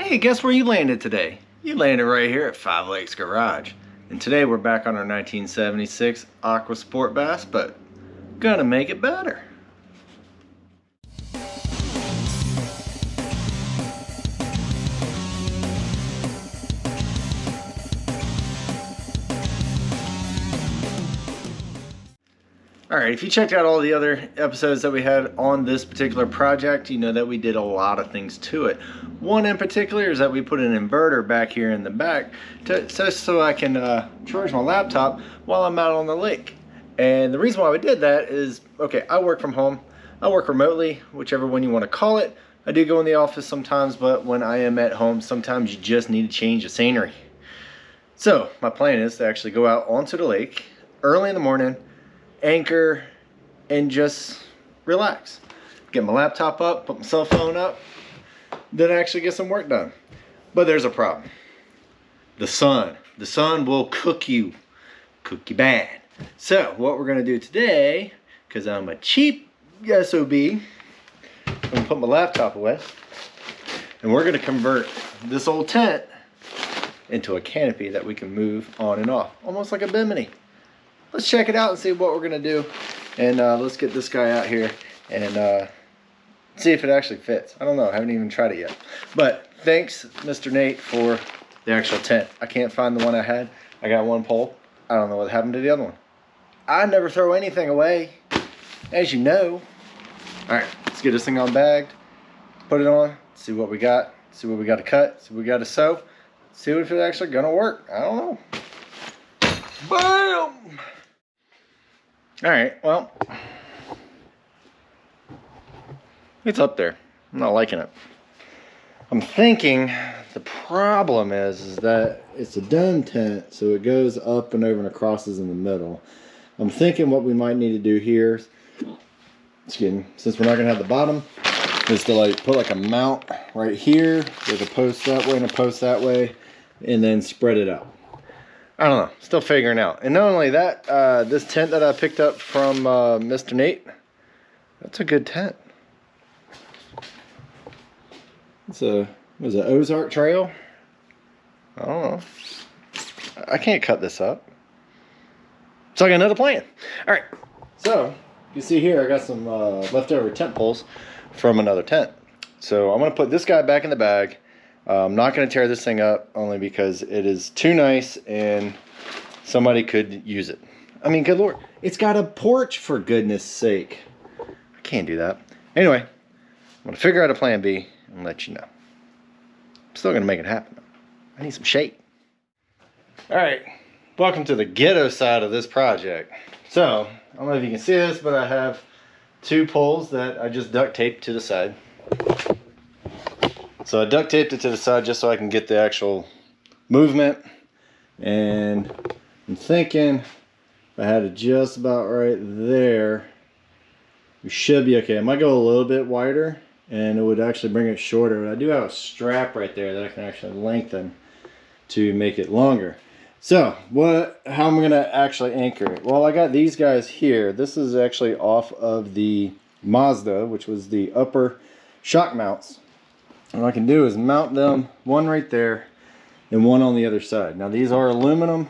Hey, guess where you landed today? You landed right here at Five Lakes Garage. And today we're back on our 1976 Aqua Sport Bass, but gonna make it better. Alright, if you checked out all the other episodes that we had on this particular project, you know that we did a lot of things to it. One in particular is that we put an inverter back here in the back so I can charge my laptop while I'm out on the lake. And the reason why we did that is, okay, I work from home, I work remotely, whichever one you want to call it. I do go in the office sometimes, but when I am at home, sometimes you just need to change the scenery. So my plan is to actually go out onto the lake early in the morning, anchor, and just relax. Get my laptop up, put my cell phone up, then actually get some work done. But there's a problem. The sun. The sun will cook you bad. So what we're gonna do today, because I'm a cheap SOB, I'm gonna put my laptop away, and we're gonna convert this old tent into a canopy that we can move on and off, almost like a bimini. Let's check it out and see what we're gonna do, and let's get this guy out here and see if it actually fits. I don't know, I haven't even tried it yet. But thanks, Mr. Nate, for the actual tent. I can't find the one I had. I got one pole. I don't know what happened to the other one. I never throw anything away, as you know. All right, let's get this thing on bagged, put it on, see what we got, see what we got to cut, see what we got to sew, see if it's actually gonna work. I don't know. Boom! All right, well, it's up there. I'm not liking it. I'm thinking the problem is that it's a dome tent, so it goes up and over and it crosses in the middle. I'm thinking what we might need to do here, excuse me, since we're not gonna have the bottom, is to like put like a mount right here with a post that way and a post that way, and then spread it out. I don't know, still figuring out. And not only that, this tent that I picked up from Mr. Nate, that's a good tent. It's a, was it Ozark Trail? I don't know. I can't cut this up. So I got another plan. All right, so you see here I got some leftover tent poles from another tent. So I'm gonna put this guy back in the bag. I'm not going to tear this thing up, only because it is too nice and somebody could use it. I mean, good Lord, it's got a porch, for goodness sake. I can't do that. Anyway, I'm going to figure out a plan B and let you know. I'm still going to make it happen. I need some shade. All right, welcome to the ghetto side of this project. So, I don't know if you can see this, but I have two poles that I just duct taped to the side. So I duct taped it to the side just so I can get the actual movement, and I'm thinking if I had it just about right there, we should be okay. I might go a little bit wider and it would actually bring it shorter. I do have a strap right there that I can actually lengthen to make it longer. So how am I gonna actually anchor it? Well, I got these guys here. This is actually off of the Mazda, which was the upper shock mounts. What I can do is mount them, one right there and one on the other side. Now these are aluminum,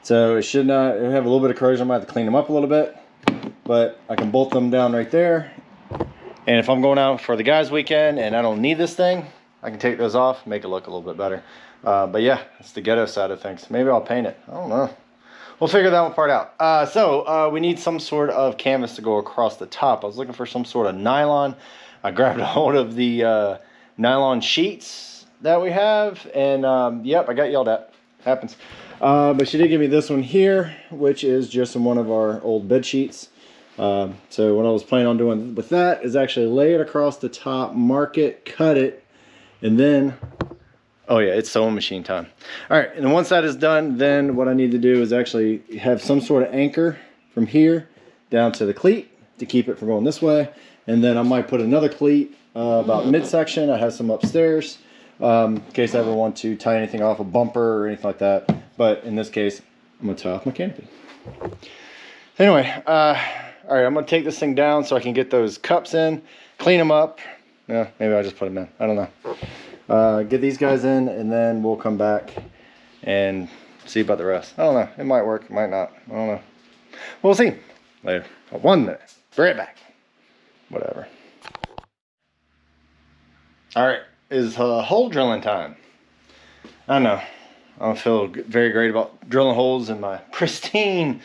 so it should not have a little bit of corrosion. I might have to clean them up a little bit, but I can bolt them down right there. And if I'm going out for the guys weekend and I don't need this thing, I can take those off, make it look a little bit better. But yeah, it's the ghetto side of things. Maybe I'll paint it, I don't know. We'll figure that one part out. So we need some sort of canvas to go across the top. I was looking for some sort of nylon. I grabbed a hold of the nylon sheets that we have, and yep, I got yelled at. Happens. But she did give me this one here, which is just in one of our old bed sheets. So what I was planning on doing with that is actually lay it across the top, mark it, cut it, and then, oh yeah, it's sewing machine time. All right, and then once that is done, then what I need to do is actually have some sort of anchor from here down to the cleat to keep it from going this way, and then I might put another cleat about midsection. I have some upstairs in case I ever want to tie anything off a bumper or anything like that. But in this case, I'm going to tie off my canopy. Anyway, all right, I'm going to take this thing down so I can get those cups in, clean them up. Yeah, maybe I'll just put them in. I don't know. get these guys in, and then we'll come back and see about the rest. I don't know. It might work. It might not. I don't know. We'll see. Later. 1 minute. Be right back. Whatever. Alright. It's hole drilling time. I don't know. I don't feel very great about drilling holes in my pristine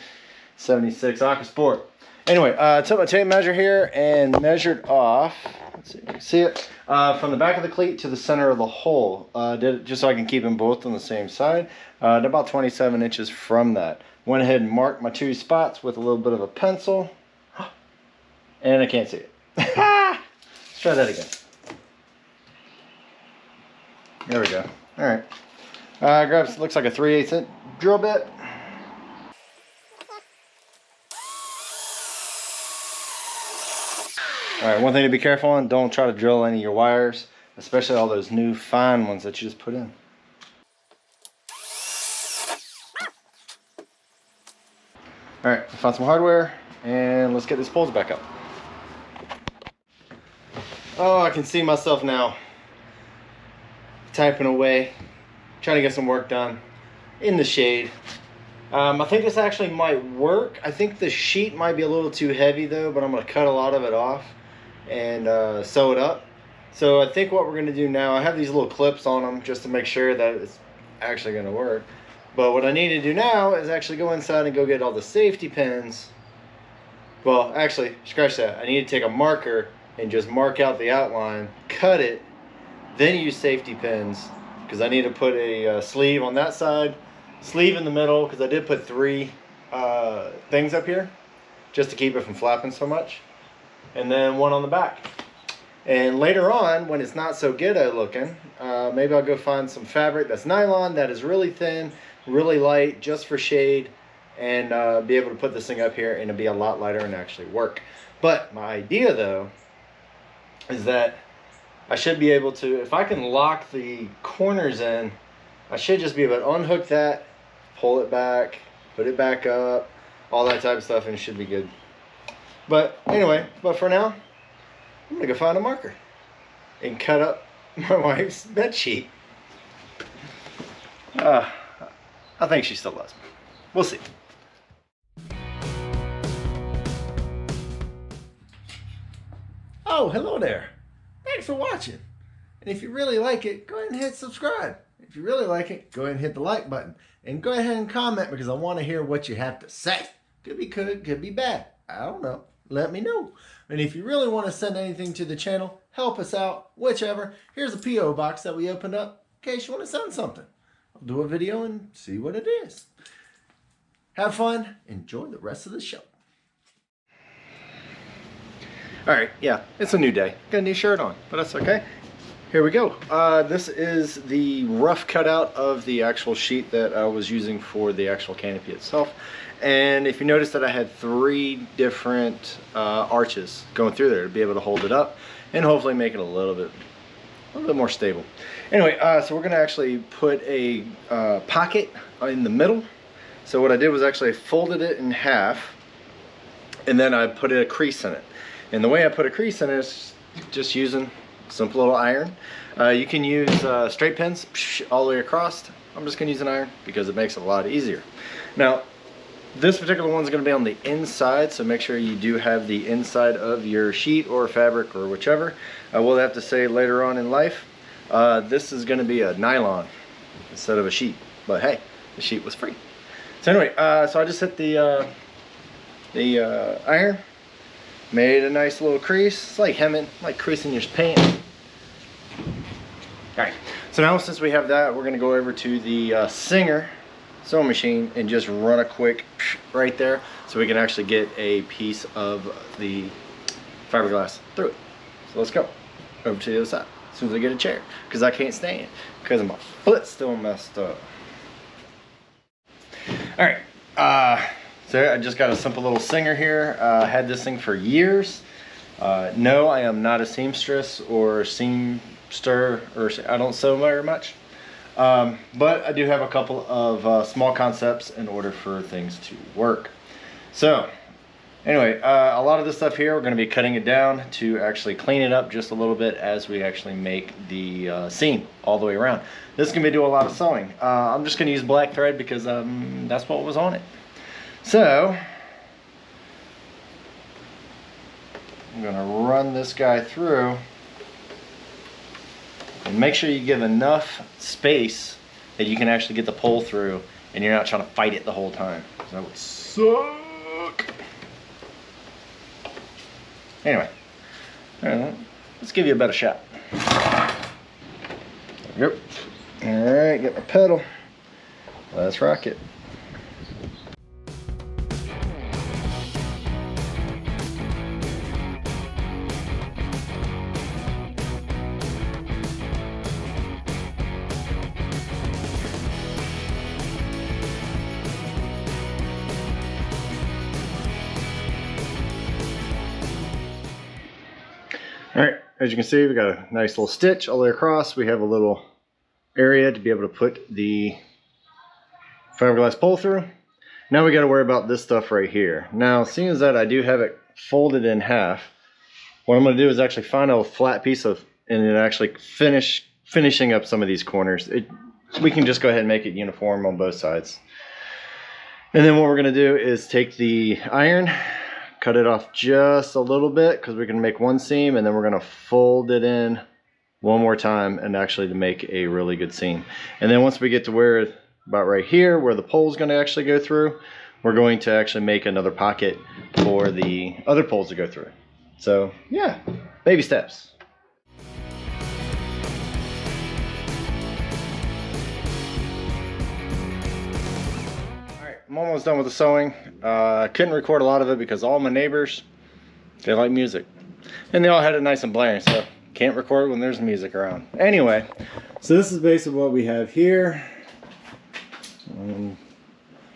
76 AquaSport. Anyway, I took my tape measure here and measured off. Let's see if you can see it. From the back of the cleat to the center of the hole. Did it just so I can keep them both on the same side. About 27 inches from that. Went ahead and marked my 2 spots with a little bit of a pencil. And I can't see it. Let's try that again. There we go. Alright. Grabs, looks like a 3/8 inch drill bit. Alright, one thing to be careful on, don't try to drill any of your wires, especially all those new fine ones that you just put in. Alright, found some hardware, and let's get these poles back up. Oh, I can see myself now. Typing away, trying to get some work done in the shade. I think this actually might work. I think the sheet might be a little too heavy though, but I'm going to cut a lot of it off and sew it up. So I think what we're going to do now, I have these little clips on them just to make sure that it's actually going to work. But what I need to do now is actually go inside and go get all the safety pins. Well, actually, scratch that. I need to take a marker and just mark out the outline, cut it, then use safety pins, because I need to put a sleeve on that side, sleeve in the middle, because I did put 3 things up here just to keep it from flapping so much, and then 1 on the back. And later on, when it's not so ghetto looking, maybe I'll go find some fabric that's nylon, that is really thin, really light, just for shade, and be able to put this thing up here and it'll be a lot lighter and actually work. But my idea though is that I should be able to, if I can lock the corners in, I should just be able to unhook that, pull it back, put it back up, all that type of stuff, and it should be good. But anyway, but for now, I'm gonna go find a marker and cut up my wife's bed sheet. I think she still loves me. We'll see. Oh, hello there. Thanks for watching. And if you really like it, go ahead and hit subscribe. If you really like it, go ahead and hit the like button. And go ahead and comment, because I want to hear what you have to say. Could be good, could be bad. I don't know. Let me know. And if you really want to send anything to the channel, help us out, whichever. Here's a P.O. box that we opened up in case you want to send something. I'll do a video and see what it is. Have fun. Enjoy the rest of the show. Alright, yeah, it's a new day. Got a new shirt on, but that's okay. Here we go. This is the rough cutout of the actual sheet that I was using for the actual canopy itself. And if you notice that I had 3 different arches going through there to be able to hold it up and hopefully make it a little bit more stable. Anyway, so we're going to actually put a pocket in the middle. So what I did was actually folded it in half, and then I put a crease in it. And the way I put a crease in it is just using a simple little iron. You can use straight pins all the way across. I'm just going to use an iron because it makes it a lot easier. Now, this particular one's going to be on the inside, so make sure you do have the inside of your sheet or fabric or whichever. I will have to say later on in life, this is going to be a nylon instead of a sheet. But hey, the sheet was free. So anyway, so I just hit the iron. Made a nice little crease. It's like hemming, like creasing your paint. Alright, so now since we have that, we're going to go over to the Singer sewing machine and just run a quick right there so we can actually get a piece of the fiberglass through it. So let's go over to the other side as soon as I get a chair, because I can't stand because my foot's still messed up. Alright, so I just got a simple little Singer here. I had this thing for years. No, I am not a seamstress or seamster, or I don't sew very much. But I do have a couple of small concepts in order for things to work. So Anyway, a lot of this stuff here, we're going to be cutting it down to actually clean it up just a little bit as we actually make the seam all the way around. This is going to be doing a lot of sewing. I'm just going to use black thread because that's what was on it. So, I'm going to run this guy through. And make sure you give enough space that you can actually get the pole through and you're not trying to fight it the whole time. That would suck. Anyway, let's give you a better shot. There we go. Alright, get my pedal. Let's rock it. Alright, as you can see, we got a nice little stitch all the way across. We have a little area to be able to put the fiberglass pole through. Now we got to worry about this stuff right here. Now, seeing as that I do have it folded in half, what I'm going to do is actually find a flat piece of, and then actually finishing up some of these corners. We can just go ahead and make it uniform on both sides. And then what we're going to do is take the iron, cut it off just a little bit because we're going to make one seam, and then we're going to fold it in one more time and actually to make a really good seam. And then once we get to where, about right here, where the pole is going to actually go through, we're going to actually make another pocket for the other poles to go through. So yeah, baby steps. I'm almost done with the sewing. I couldn't record a lot of it because all my neighbors, they like music. And they all had it nice and blaring, so can't record when there's music around. Anyway, so this is basically what we have here.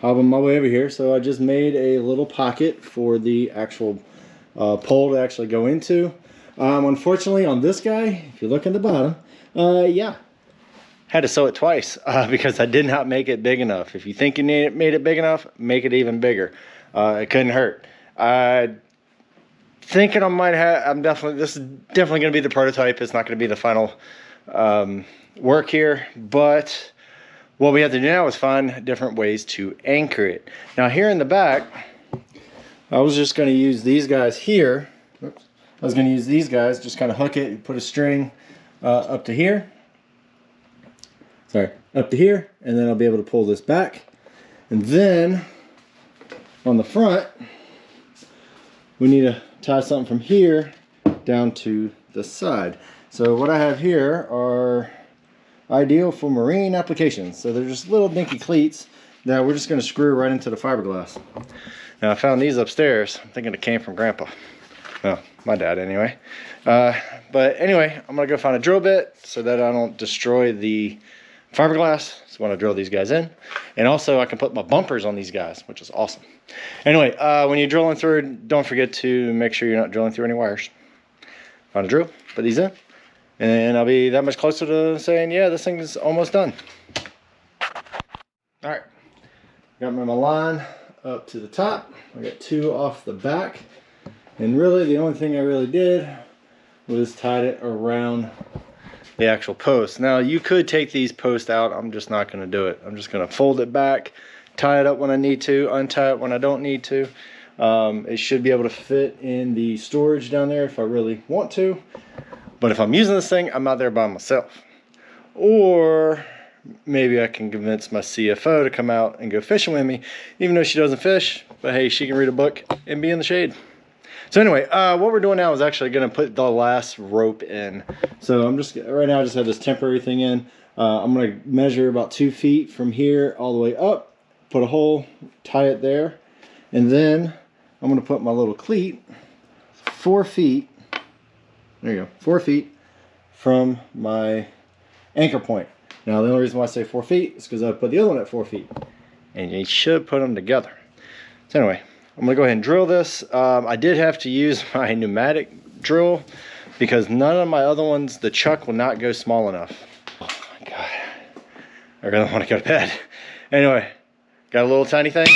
Hopping my way over here. So I just made a little pocket for the actual pole to actually go into. Unfortunately on this guy, if you look at the bottom, yeah. Had to sew it twice because I did not make it big enough. If you think you made it big enough, make it even bigger. It couldn't hurt. Thinking I might have, this is definitely going to be the prototype. It's not going to be the final work here. But what we have to do now is find different ways to anchor it. Now here in the back, I was just going to use these guys here. Oops. I was going to use these guys, just kind of hook it, put a string up to here. Sorry, up to here, and then I'll be able to pull this back. And then on the front, we need to tie something from here down to the side. So what I have here are ideal for marine applications. So they're just little dinky cleats that we're just going to screw right into the fiberglass. Now I found these upstairs. I'm thinking it came from Grandpa. Well, my dad anyway. But anyway, I'm going to go find a drill bit so that I don't destroy the fiberglass. So when I drill these guys in, and also I can put my bumpers on these guys, which is awesome. Anyway, when you're drilling through, don't forget to make sure you're not drilling through any wires. Find a drill, put these in, and I'll be that much closer to saying, yeah, this thing is almost done. All right, got my line up to the top. I got two off the back, and really the only thing I really did was tied it around the actual post. Now you could take these posts out. I'm just not going to do it. I'm just going to fold it back, tie it up when I need to, untie it when I don't need to. It should be able to fit in the storage down there if I really want to. But if I'm using this thing, I'm out there by myself. Or maybe I can convince my CFO to come out and go fishing with me, even though she doesn't fish. But hey, she can read a book and be in the shade. So anyway, what we're doing now is actually going to put the last rope in. So I'm just, right now I just have this temporary thing in. I'm going to measure about 2 feet from here all the way up, put a hole, tie it there, and then I'm going to put my little cleat 4 feet, there you go, 4 feet from my anchor point. Now the only reason why I say 4 feet is because I put the other one at 4 feet. And you should put them together. So anyway, I'm going to go ahead and drill this. I did have to use my pneumatic drill because none of my other ones, the chuck will not go small enough. Oh my God. I really want to go to bed. Anyway, got a little tiny thing.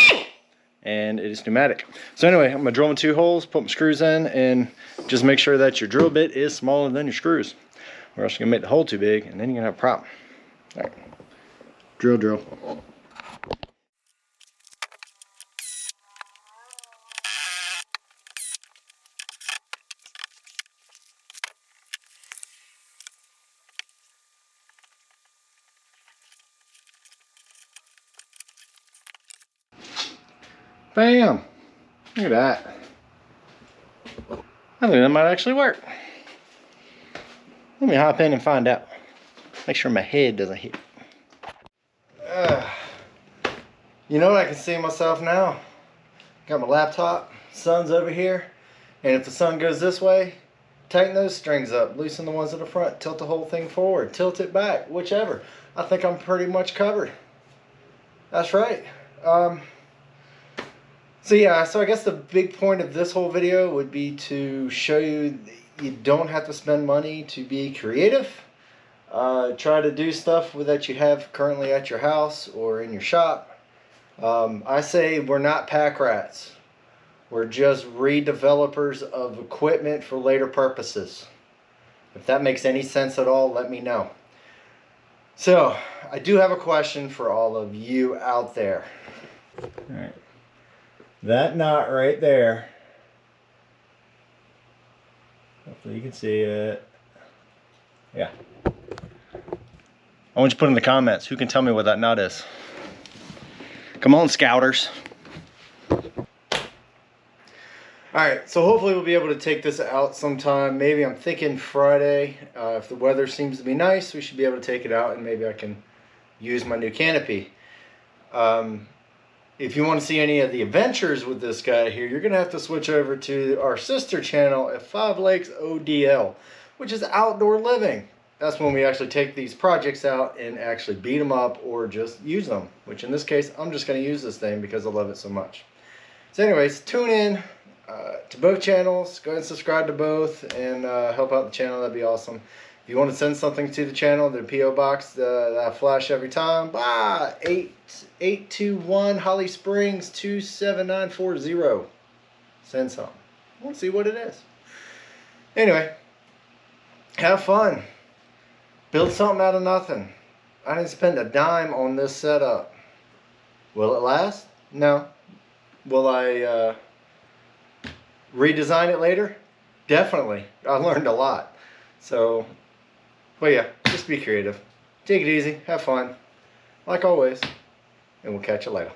and it is pneumatic. So anyway, I'm gonna drill in 2 holes, put my screws in, and just make sure that your drill bit is smaller than your screws, or else you're gonna make the hole too big, and then you're gonna have a problem. All right, drill. Bam! Look at that. I think that might actually work. Let me hop in and find out. Make sure my head doesn't hit. You know what, I can see myself now. Got my laptop, sun's over here, and if the sun goes this way, tighten those strings up, loosen the ones at the front, tilt the whole thing forward, tilt it back, whichever. I think I'm pretty much covered. That's right. So yeah, so I guess the big point of this whole video would be to show you you don't have to spend money to be creative. Try to do stuff that you have currently at your house or in your shop. I say we're not pack rats. We're just redevelopers of equipment for later purposes. If that makes any sense at all, let me know. So, I do have a question for all of you out there. All right. That knot right there, hopefully you can see it. Yeah. I want you to put in the comments, who can tell me what that knot is? Come on, scouters. Alright, so hopefully we'll be able to take this out sometime. Maybe I'm thinking Friday. If the weather seems to be nice, we should be able to take it out and maybe I can use my new canopy. If you want to see any of the adventures with this guy here, you're going to have to switch over to our sister channel at 5 Lakes ODL, which is outdoor living. That's when we actually take these projects out and actually beat them up or just use them, which in this case, I'm just going to use this thing because I love it so much. So anyways, tune in to both channels. Go ahead and subscribe to both and help out the channel. That'd be awesome. If you want to send something to the channel, the P.O. Box that flash every time. 8821 Holly Springs 27940. Send some. I want to see what it is. Anyway, have fun. Build something out of nothing. I didn't spend a dime on this setup. Will it last? No. Will I redesign it later? Definitely. I learned a lot. So, well, yeah, just be creative. Take it easy. Have fun. Like always. And we'll catch you later.